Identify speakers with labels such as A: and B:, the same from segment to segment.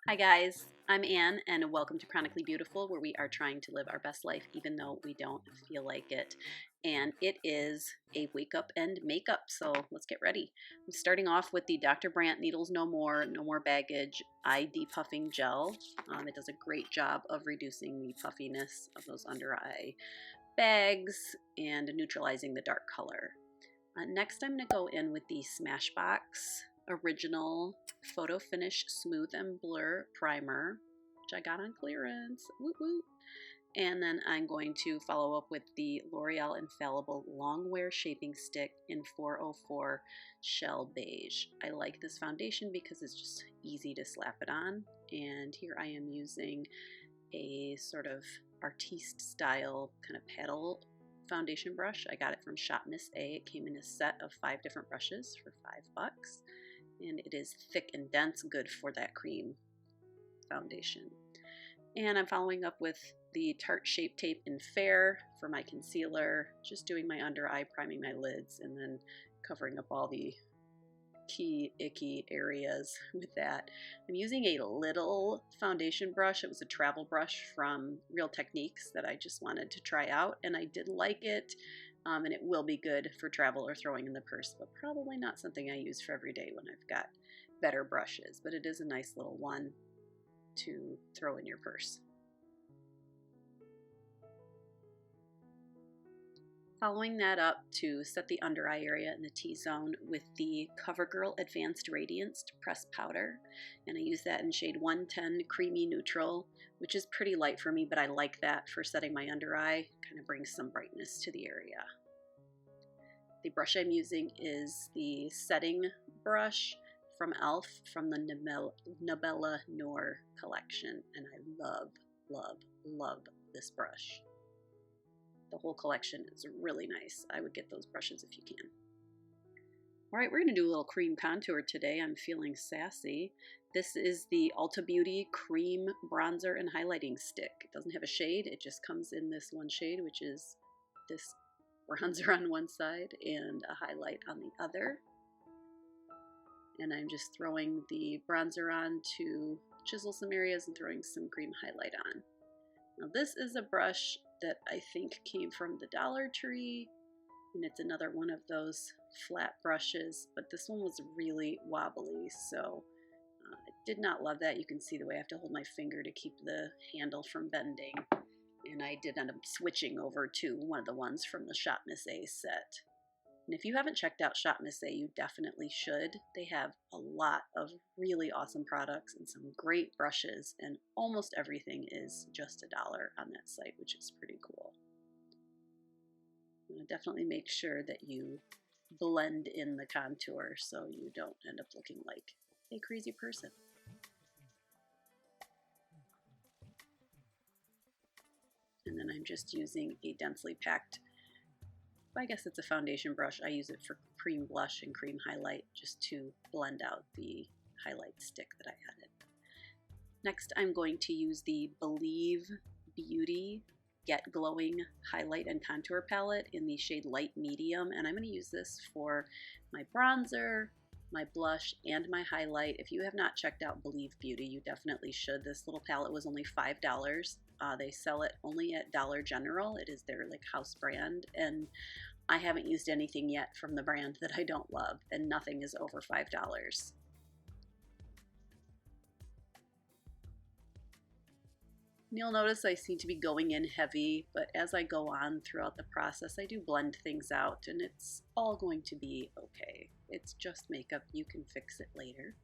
A: Hi guys, I'm Anne and welcome to Chronically Beautiful, where we are trying to live our best life even though we don't feel like it. And it is a wake up and makeup, so let's get ready. I'm starting off with the Dr. Brandt Needles No More Baggage Eye Depuffing Gel. It does a great job of reducing the puffiness of those under eye bags and neutralizing the dark color. Next I'm going to go in with the Smashbox Original Photo Finish Smooth and Blur Primer, which I got on clearance. Woot woot. And then I'm going to follow up with the L'Oreal Infallible Longwear Shaping Stick in 404 Shell Beige. I like this foundation because it's just easy to slap it on. And here I am using a sort of artiste style kind of paddle foundation brush. I got it from Shop Miss A. It came in a set of 5 different brushes for $5. And it is thick and dense, good for that cream foundation. And I'm following up with the Tarte Shape Tape in Fair for my concealer, just doing my under eye, priming my lids, and then covering up all the key icky areas with that. I'm using a little foundation brush. It was a travel brush from Real Techniques that I just wanted to try out, and I did like it. And it will be good for travel or throwing in the purse, but probably not something I use for every day when I've got better brushes. But it is a nice little one to throw in your purse. Following that up to set the under eye area in the T-zone with the Girl Advanced Radiance pressed powder. And I use that in shade 110 Creamy Neutral, which is pretty light for me, but I like that for setting my under eye. Kind of brings some brightness to the area. The brush I'm using is the setting brush from e.l.f. from the Nabella Noor collection, and I love, love, love this brush. The whole collection is really nice. I would get those brushes if you can. All right, we're going to do a little cream contour today. I'm feeling sassy. This is the Ulta Beauty Cream Bronzer and Highlighting Stick. It doesn't have a shade. It just comes in this one shade, which is this bronzer on one side and a highlight on the other. And I'm just throwing the bronzer on to chisel some areas and throwing some cream highlight on. Now this is a brush that I think came from the Dollar Tree, and it's another one of those flat brushes, but this one was really wobbly, so I did not love that. You can see the way I have to hold my finger to keep the handle from bending, and I did end up switching over to one of the ones from the Shop Miss A set. And if you haven't checked out Shop Miss A, you definitely should. They have a lot of really awesome products and some great brushes, and almost everything is just $1 on that site, which is pretty cool. Definitely make sure that you blend in the contour so you don't end up looking like a crazy person. And then I'm just using a densely packed, I guess it's a foundation brush. I use it for cream blush and cream highlight just to blend out the highlight stick that I added. Next, I'm going to use the Believe Beauty Get Glowing Highlight and Contour Palette in the shade Light Medium, and I'm going to use this for my bronzer, my blush, and my highlight. If you have not checked out Believe Beauty, you definitely should. This little palette was only $5. They sell it only at Dollar General. It is their like house brand, and I haven't used anything yet from the brand that I don't love, and nothing is over $5. You'll notice I seem to be going in heavy, but as I go on throughout the process, I do blend things out, and it's all going to be okay. It's just makeup. You can fix it later.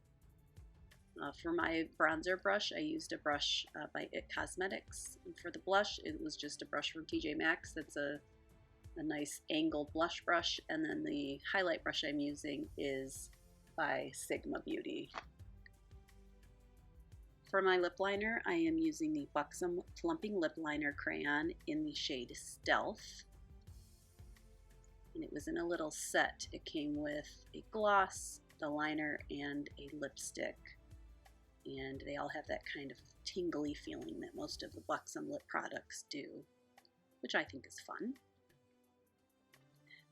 A: For my bronzer brush, I used a brush by IT Cosmetics. And for the blush, it was just a brush from TJ Maxx. That's a nice angled blush brush. And then the highlight brush I'm using is by Sigma Beauty. For my lip liner, I am using the Buxom Plumping Lip Liner Crayon in the shade Stealth. And it was in a little set. It came with a gloss, the liner, and a lipstick. And they all have that kind of tingly feeling that most of the Buxom lip products do, which I think is fun.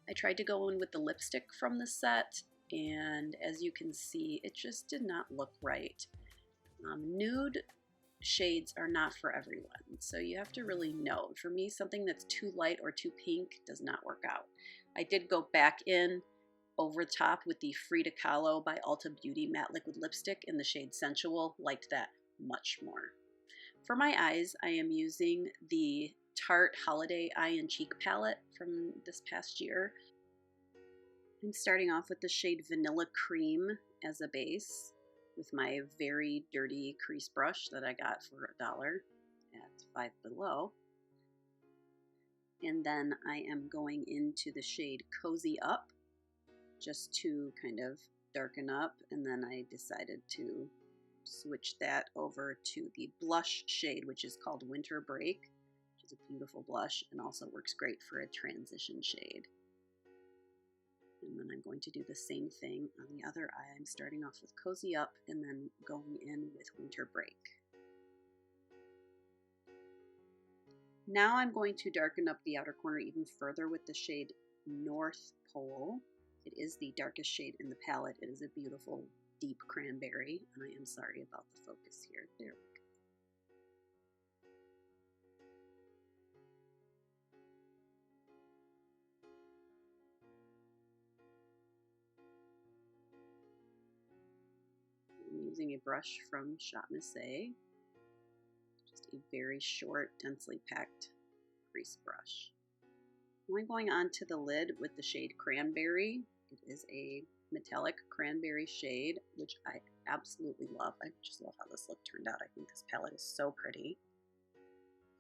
A: I tried to go in with the lipstick from the set, and as you can see, it just did not look right. Nude shades are not for everyone, so you have to really know. For me, something that's too light or too pink does not work out. I did go back in over top with the Frida Kahlo by Ulta Beauty Matte Liquid Lipstick in the shade Sensual. Liked that much more. For my eyes, I am using the Tarte Holiday Eye and Cheek palette from this past year. I'm starting off with the shade Vanilla Cream as a base with my very dirty crease brush that I got for $1 at Five Below. And then I am going into the shade Cozy Up just to kind of darken up, and then I decided to switch that over to the blush shade, which is called Winter Break, which is a beautiful blush and also works great for a transition shade. And then I'm going to do the same thing on the other eye. I'm starting off with Cozy Up and then going in with Winter Break. Now I'm going to darken up the outer corner even further with the shade North Pole. It is the darkest shade in the palette. It is a beautiful deep cranberry, and I am sorry about the focus here. There we go. I'm using a brush from Shop Missy, just a very short, densely packed crease brush. I'm going on to the lid with the shade Cranberry. It is a metallic cranberry shade, which I absolutely love. I just love how this look turned out. I think this palette is so pretty.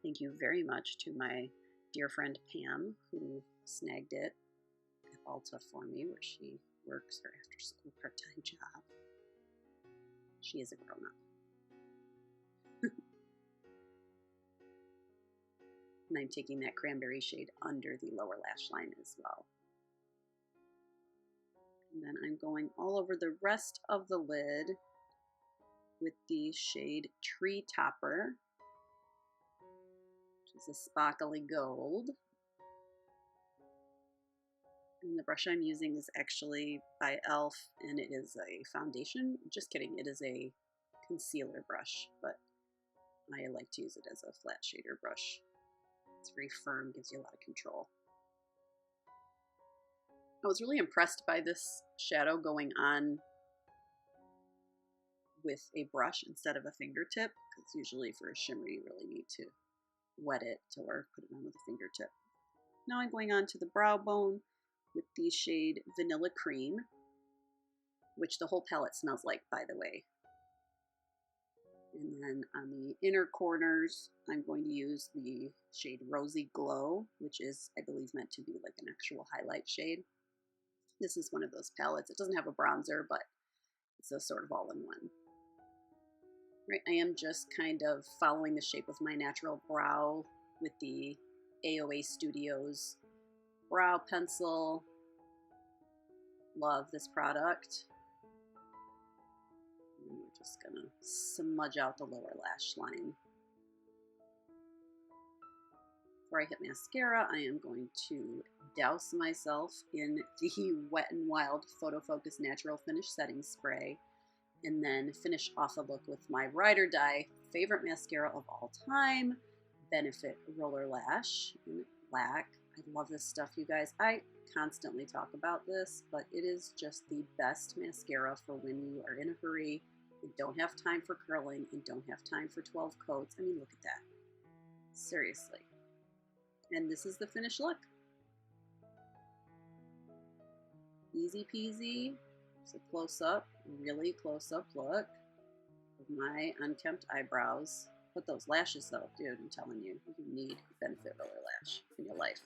A: Thank you very much to my dear friend Pam, who snagged it at Ulta for me, where she works her after-school part-time job. She is a grown-up. And I'm taking that cranberry shade under the lower lash line as well. And then I'm going all over the rest of the lid with the shade Tree Topper, which is a sparkly gold. And the brush I'm using is actually by e.l.f. and it is a foundation. Just kidding, it is a concealer brush, but I like to use it as a flat shader brush. It's very firm, gives you a lot of control. I was really impressed by this shadow going on with a brush instead of a fingertip, because usually for a shimmer you really need to wet it or put it on with a fingertip. Now I'm going on to the brow bone with the shade Vanilla Cream, which the whole palette smells like, by the way. And then on the inner corners, I'm going to use the shade Rosy Glow, which is, I believe, meant to be like an actual highlight shade. This is one of those palettes. It doesn't have a bronzer, but it's a sort of all-in-one. Right, I am just kind of following the shape of my natural brow with the AOA Studios brow pencil. Love this product. And we're just gonna smudge out the lower lash line. Before I hit mascara, I am going to douse myself in the Wet n Wild Photo Focus Natural Finish Setting Spray, and then finish off the look with my ride or die favorite mascara of all time, Benefit Roller Lash in black. I love this stuff, you guys. I constantly talk about this, but it is just the best mascara for when you are in a hurry and don't have time for curling and don't have time for 12 coats. I mean, look at that. Seriously. And this is the finished look. Easy peasy. It's a close-up, really close-up look of my unkempt eyebrows. But those lashes, though, dude, I'm telling you, you need Benefit Roller Lash in your life.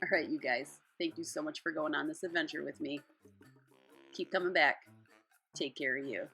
A: All right, you guys, thank you so much for going on this adventure with me. Keep coming back. Take care of you.